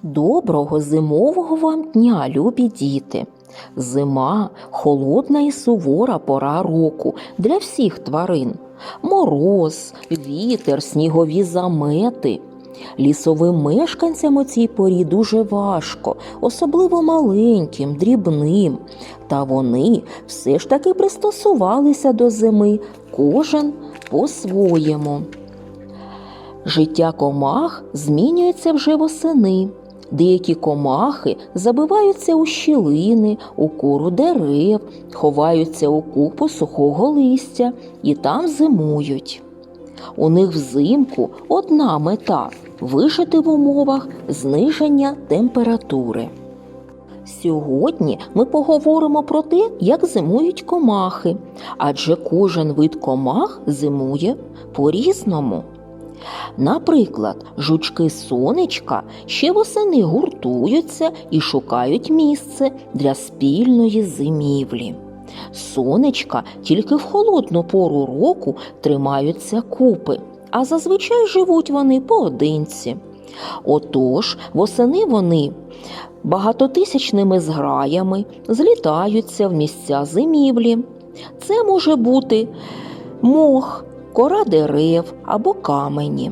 Доброго зимового вам дня, любі діти! Зима – холодна і сувора пора року для всіх тварин. Мороз, вітер, снігові замети. Лісовим мешканцям у цій порі дуже важко, особливо маленьким, дрібним. Та вони все ж таки пристосувалися до зими, кожен по-своєму. Життя комах змінюється вже восени. Деякі комахи забиваються у щілини, у кору дерев, ховаються у купу сухого листя і там зимують. У них взимку одна мета – вижити в умовах зниження температури. Сьогодні ми поговоримо про те, як зимують комахи, адже кожен вид комах зимує по-різному. Наприклад, жучки-сонечка ще восени гуртуються і шукають місце для спільної зимівлі. Сонечка тільки в холодну пору року тримаються купи, а зазвичай живуть вони поодинці. Отож, восени вони багатотисячними зграями злітаються в місця зимівлі. Це може бути мох, кора дерев або камені.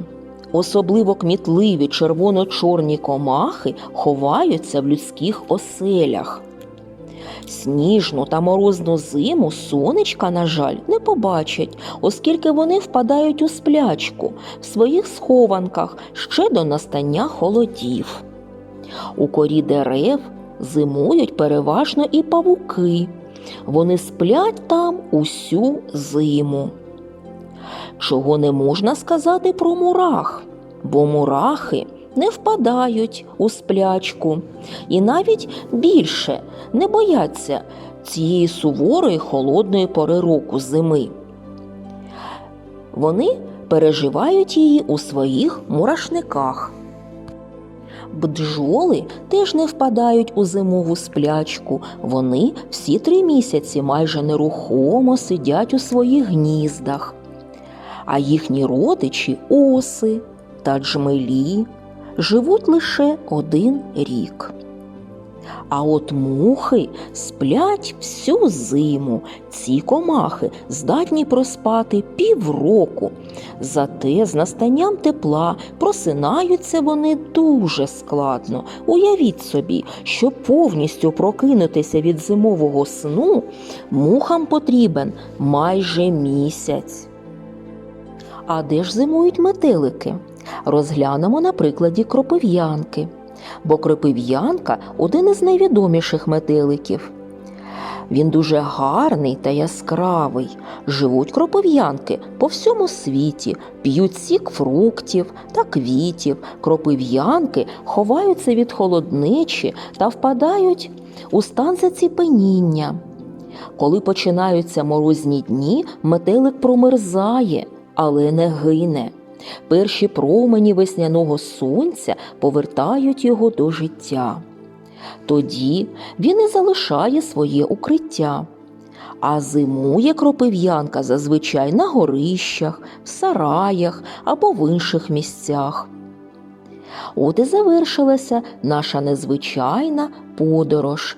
Особливо кмітливі червоно-чорні комахи ховаються в людських оселях. Сніжну та морозну зиму сонечка, на жаль, не побачать, оскільки вони впадають у сплячку в своїх схованках ще до настання холодів. У корі дерев зимують переважно і павуки. Вони сплять там усю зиму. Чого не можна сказати про мурах, бо мурахи не впадають у сплячку і навіть більше не бояться цієї суворої холодної пори року зими. Вони переживають її у своїх мурашниках. Бджоли теж не впадають у зимову сплячку, вони всі 3 місяці майже нерухомо сидять у своїх гніздах. А їхні родичі – оси та джмелі живуть лише 1 рік. А от мухи сплять всю зиму. Ці комахи здатні проспати півроку. Зате з настанням тепла просинаються вони дуже складно. Уявіть собі, щоб повністю прокинутися від зимового сну, мухам потрібен майже місяць. А де ж зимують метелики? Розглянемо на прикладі кропив'янки. Бо кропив'янка – один із найвідоміших метеликів. Він дуже гарний та яскравий. Живуть кропив'янки по всьому світі, п'ють сік фруктів та квітів. Кропив'янки ховаються від холоднечі та впадають у стан заціпеніння. Коли починаються морозні дні, метелик промерзає, але не гине. Перші промені весняного сонця повертають його до життя. Тоді він і залишає своє укриття. А зимує кропив'янка зазвичай на горищах, в сараях або в інших місцях. От і завершилася наша незвичайна подорож.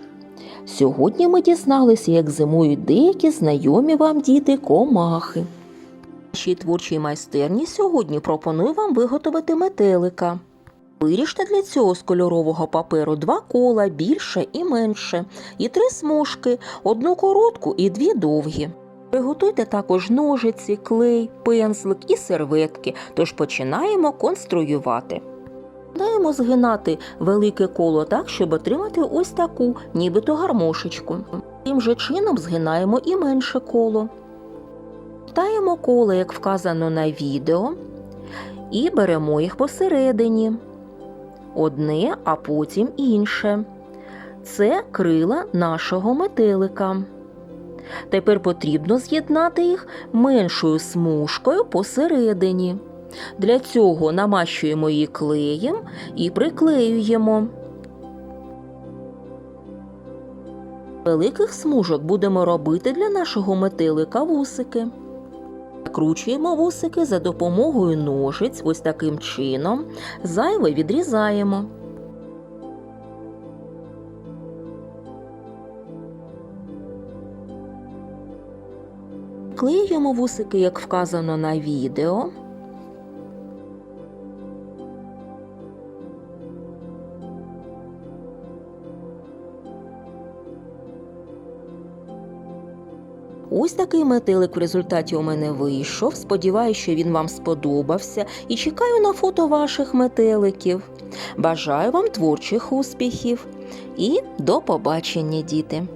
Сьогодні ми дізналися, як зимують деякі знайомі вам, діти, комахи. В нашій творчій майстерні сьогодні пропоную вам виготовити метелика. Виріжте для цього з кольорового паперу 2 кола, більше і менше, і 3 смужки, 1 коротку і 2 довгі. Приготуйте також ножиці, клей, пензлик і серветки, тож починаємо конструювати. Даємо згинати велике коло так, щоб отримати ось таку, нібито гармошечку. Тим же чином згинаємо і менше коло. Втаємо коло, як вказано на відео, і беремо їх посередині. Одне, а потім інше. Це крила нашого метелика. Тепер потрібно з'єднати їх меншою смужкою посередині. Для цього намащуємо її клеєм і приклеюємо. Великих смужок будемо робити для нашого метелика вусики. Закручуємо вусики за допомогою ножиць ось таким чином, зайве відрізаємо. приклеюємо вусики, як вказано на відео. Ось такий метелик в результаті у мене вийшов. Сподіваюся, що він вам сподобався і чекаю на фото ваших метеликів. Бажаю вам творчих успіхів і до побачення, діти!